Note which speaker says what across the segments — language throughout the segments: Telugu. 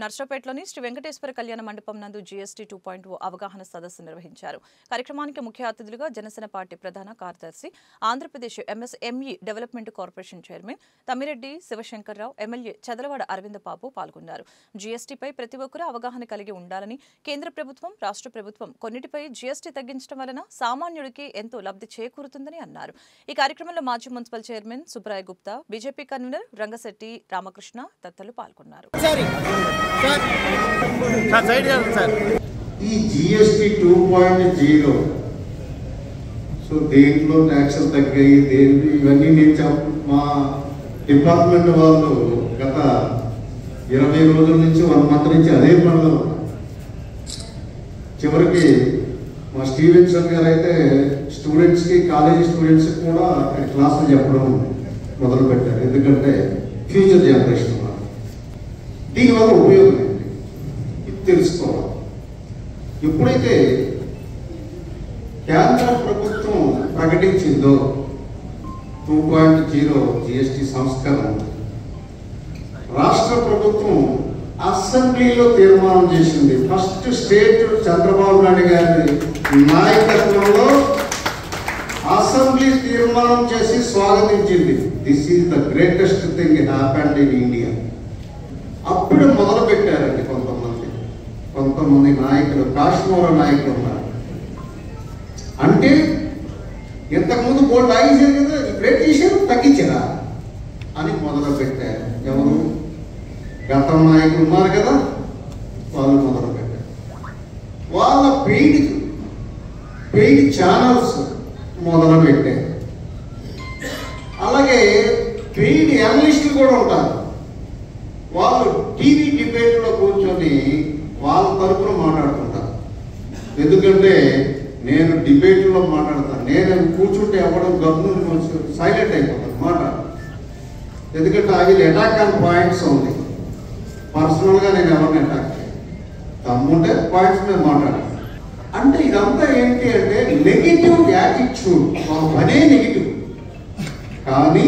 Speaker 1: నర్సరావుపేటలోని శ్రీ వెంకటేశ్వర కళ్యాణ మండపం నందు జీఎస్టీ 2.0 అవగాహన సదస్సు నిర్వహించారు. కార్యక్రమానికి ముఖ్య అతిథులుగా జనసేన పార్టీ ప్రధాన కార్యదర్శి, Andhra Pradesh MSME development corporation chairman Thammireddy Sivashankar Rao, MLA Chadalawada Aravinda Babu పాల్గొన్నారు. జీఎస్టీపై ప్రతి ఒక్కరూ అవగాహన కలిగి ఉండాలని, కేంద్ర ప్రభుత్వం, రాష్ట్ర ప్రభుత్వం కొన్నిటిపై జీఎస్టీ తగ్గించడం వలన సామాన్యుడికి ఎంతో లబ్ధి చేకూరుతుందని అన్నారు. ఈ కార్యక్రమంలో మాజీ municipal chairman Subraya Gupta, BJP convener Rangasetty Ramakrishna తదితరులు పాల్గొన్నారు.
Speaker 2: ఈ జీఎస్టీ 2.0 సో దేంట్లో ట్యాక్సులు తగ్గాయి, దేంట్లో ఇవన్నీ నేను మా డిపార్ట్మెంట్ వాళ్ళు గత 20 రోజుల నుంచి 1 మంత్ నుంచి అదే పనిలో చివరికి మా స్టీవెన్సన్ గారు అయితే స్టూడెంట్స్కి, కాలేజీ స్టూడెంట్స్కి కూడా క్లాసులు చెప్పడం మొదలుపెట్టారు. ఎందుకంటే ఫ్యూచర్ జనరేషన్ దీనివల్ల ఉపయోగం ఏంటి ఇది తెలుసుకోవాలి. ఎప్పుడైతే కేంద్ర ప్రభుత్వం ప్రకటించిందో 2.0 జీఎస్టీ సంస్కరణ, రాష్ట్ర ప్రభుత్వం అసెంబ్లీలో తీర్మానం చేసింది. ఫస్ట్ స్టేట్ చంద్రబాబు నాయుడు గారి నాయకత్వంలో అసెంబ్లీ తీర్మానం చేసి స్వాగతించింది. This is the greatest thing happened in India. అప్పుడు మొదలు పెట్టారండి కొంతమంది నాయకులు, కాశ్మీర నాయకులు ఉన్నారు. అంటే ఇంతకుముందు బోర్డు ఆగించారు కదా, ఇప్పుడే తీసారు, తగ్గించరా అని మొదలు పెట్టారు. ఎవరు? గత నాయకులు ఉన్నారు కదా, వాళ్ళు మొదలు పెట్టారు. వాళ్ళ పెయిడ్ ఛానల్స్ మొదలు పెట్టారు. అలాగే పెయిడ్ అనలిస్టులు కూడా ఉంటారు. వాళ్ళు టీవీ డిబేట్లో కూర్చొని వాళ్ళ తరపున మాట్లాడుతుంటారు. ఎందుకంటే నేను డిబేట్లో మాట్లాడతాను, నేను కూర్చుంటే ఎవడం గమ్మును సైలెంట్ అయిపోతాను, మాట్లాడతాను. ఎందుకంటే I will attack on points ఉంది. పర్సనల్గా నేను ఎవరిని అటాక్ చేయను, తమ్ముంటే పాయింట్స్ మీద మాట్లాడాను. అంటే ఇదంతా ఏంటి అంటే నెగిటివ్ యాటిట్యూడ్, మా పనే నెగిటివ్. కానీ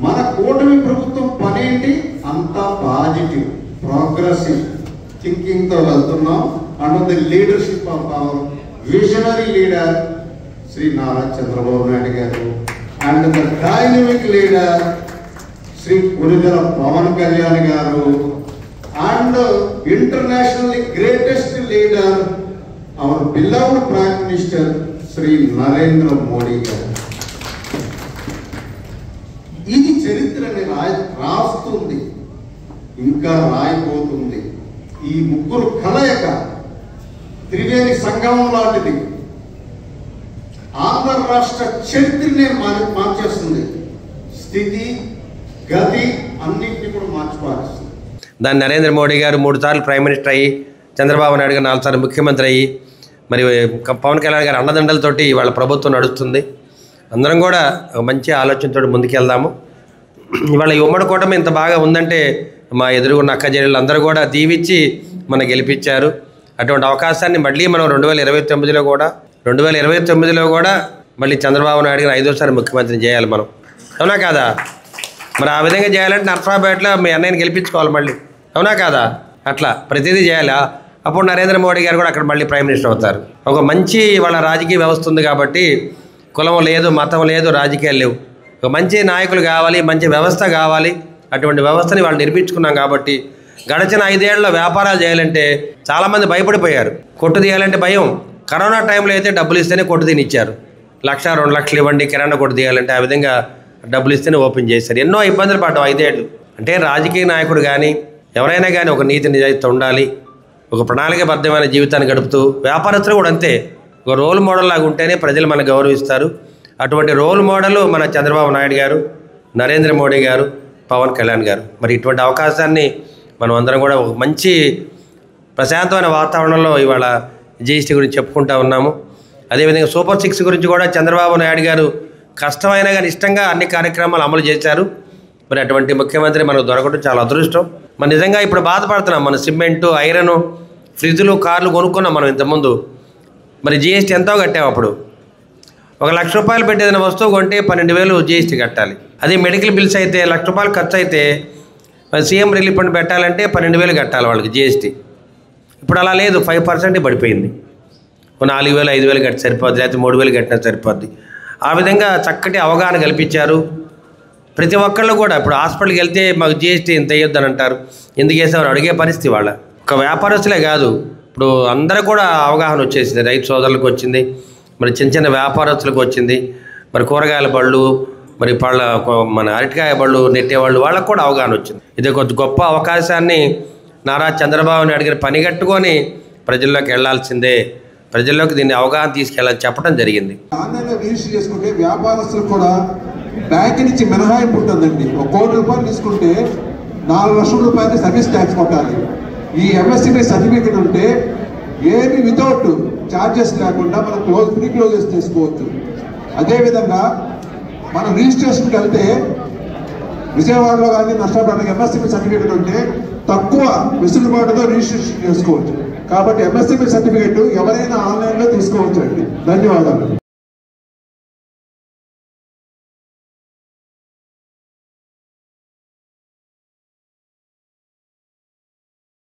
Speaker 2: మన కూటమి ప్రభుత్వం పనేంటి? అంతా పాజిటివ్, ప్రోగ్రెసివ్ థింకింగ్తో వెళ్తున్నాం. Under the leadership of our visionary leader Shri Nara Chandrababu Naidu garu and the dynamic leader Shri పురిగల Pawan Kalyan garu and internationally greatest leader our beloved prime minister Shri Narendra Modi garu. ఇది చరిత్రని రాస్తుంది, ఇంకా రాయిపోతుంది. ఈ ముగ్గురు కలయిక త్రివేణి సంగమం లాంటిది. ఆంధ్ర రాష్ట్ర చరిత్రనే మార్చేస్తుంది. స్థితి, గతి అన్నింటినీ కూడా మార్చిపారుస్తుంది.
Speaker 3: దాన్ని నరేంద్ర మోడీ గారు 3 సార్లు ప్రైమ్ మినిస్టర్ అయ్యి, చంద్రబాబు నాయుడు గారు 4 సార్లు ముఖ్యమంత్రి అయ్యి, మరి పవన్ కళ్యాణ్ గారు అండదండలతోటి వాళ్ళ ప్రభుత్వం నడుస్తుంది. అందరం కూడా మంచి ఆలోచనతో ముందుకెళ్దాము. ఇవాళ ఈ ఉమ్మడి కూటమి ఇంత బాగా ఉందంటే మా ఎదురుగున్న అక్క చెల్లెళ్ళు అందరూ కూడా దీవించి మనం గెలిపించారు. అటువంటి అవకాశాన్ని మళ్ళీ మనం 2029లో కూడా మళ్ళీ చంద్రబాబు నాయుడు గారు 5వ ముఖ్యమంత్రిని చేయాలి మనం, అవునా కాదా? మరి ఆ విధంగా చేయాలంటే నర్సరావుపేటలో మీ అన్నయ్యని గెలిపించుకోవాలి మళ్ళీ, అవునా కాదా? అట్లా ప్రతిదీ చేయాలి. అప్పుడు నరేంద్ర మోడీ గారు కూడా అక్కడ మళ్ళీ ప్రైమ్ మినిస్టర్ అవుతారు. ఒక మంచి వాళ్ళ రాజకీయ వ్యవస్థ ఉంది కాబట్టి కులం లేదు, మతం లేదు, రాజకీయాలు లేవు. ఒక మంచి నాయకులు కావాలి, మంచి వ్యవస్థ కావాలి. అటువంటి వ్యవస్థని వాళ్ళు నిర్మించుకున్నాం కాబట్టి గడిచిన 5 ఏళ్లలో వ్యాపారాలు చేయాలంటే చాలామంది భయపడిపోయారు. కొట్టు తీయాలంటే భయం. కరోనా టైంలో అయితే డబ్బులు ఇస్తేనే కొట్టు తీనిచ్చారు. 1,00,000 2 లక్షలు ఇవ్వండి కిరాణా కొట్టు తీయాలంటే, ఆ విధంగా డబ్బులు ఇస్తేనే ఓపెన్ చేశారు. ఎన్నో ఇబ్బందులు పడ్డాం 5 ఏళ్ళు. అంటే రాజకీయ నాయకుడు కానీ ఎవరైనా కానీ ఒక నీతి నిజాయితీ ఉండాలి, ఒక ప్రణాళికాబద్ధమైన జీవితాన్ని గడుపుతూ, వ్యాపారస్తులు కూడా అంతే, ఒక రోల్ మోడల్ లాగా ఉంటేనే ప్రజలు మనకు గౌరవిస్తారు. అటువంటి రోల్ మోడల్ మన చంద్రబాబు నాయుడు గారు, నరేంద్ర మోడీ గారు, పవన్ కళ్యాణ్ గారు. మరి ఇటువంటి అవకాశాన్ని మనం అందరం కూడా ఒక మంచి ప్రశాంతమైన వాతావరణంలో ఇవాళ జీఎస్టీ గురించి చెప్పుకుంటూ ఉన్నాము. అదేవిధంగా సూపర్ 6 గురించి కూడా చంద్రబాబు నాయుడు గారు కష్టమైనా కానీ ఇష్టంగా అన్ని కార్యక్రమాలు అమలు చేశారు. మరి అటువంటి ముఖ్యమంత్రి మనకు దొరకడం చాలా అదృష్టం. మనం నిజంగా ఇప్పుడు బాధపడుతున్నాం. మన సిమెంటు, ఐరను, ఫ్రిడ్జ్లు, కార్లు కొనుక్కున్నాం మనం ఇంతకుముందు. మరి జీఎస్టీ ఎంతో కట్టాము. అప్పుడు 1 లక్ష రూపాయలు పెట్టి ఏదైనా వస్తువు కొంటే 12,000 జీఎస్టీ కట్టాలి. అదే మెడికల్ బిల్స్ అయితే 1 లక్ష రూపాయలు ఖర్చు అయితే సీఎం రిలీఫ్ ఫండ్ పెట్టాలంటే 12,000 కట్టాలి వాళ్ళకి జిఎస్టీ. ఇప్పుడు అలా లేదు, 5% పడిపోయింది. 4,000 5,000 కట్టి సరిపోద్ది, లేకపోతే 3,000 కట్టినా సరిపోద్ది. ఆ విధంగా చక్కటి అవగాహన కల్పించారు. ప్రతి ఒక్కళ్ళు కూడా ఇప్పుడు హాస్పిటల్కి వెళ్తే మాకు జిఎస్టీ ఇంత వేయొద్దని అంటారు, ఎందుకు వేసామని అడిగే పరిస్థితి వాళ్ళ. ఒక వ్యాపారస్తులే కాదు, ఇప్పుడు అందరూ కూడా అవగాహన వచ్చేసింది. రైతు సోదరులకు వచ్చింది, మరి చిన్న చిన్న వ్యాపారస్తులకు వచ్చింది, మరి కూరగాయల బళ్ళు, మరి మన అరటికాయ బళ్ళు నెట్టేవాళ్ళు వాళ్ళకు కూడా అవగాహన వచ్చింది. ఇది ఒక గొప్ప అవకాశాన్ని నారా చంద్రబాబు నాయుడు గారు పని కట్టుకొని ప్రజల్లోకి వెళ్లాల్సిందే, ప్రజల్లోకి దీన్ని అవగాహన తీసుకెళ్ళాలని చెప్పడం జరిగింది.
Speaker 4: ఆన్లైన్లో రిజిస్టర్ చేసుకుంటే వ్యాపారస్తులకు కూడా బ్యాంక్ నుంచి మినహాయింపు ఉంటుందండి. 1 కోటి రూపాయలు తీసుకుంటే 4 లక్షల రూపాయలు సర్వీస్ ట్యాక్స్ కొట్టాలి. ఈ ఎంఎస్ఎంఈ సర్టిఫికేట్ ఉంటే ఏమి వితౌట్ ఛార్జెస్ లేకుండా మనం ప్రీ క్లోజెస్ చేసుకోవచ్చు. అదేవిధంగా మనం రిజిస్ట్రేషన్కి వెళ్తే విజయవాడలో కానీ నష్టపడడానికి ఎంఎస్ఎంఈ సర్టిఫికేట్ ఉంటే తక్కువ వెసులుబాటుతో రిజిస్ట్రేషన్ చేసుకోవచ్చు. కాబట్టి ఎంఎస్ఎంఈ సర్టిఫికేట్ ఎవరైనా ఆన్లైన్లో తీసుకోవచ్చు అండి. ధన్యవాదాలు.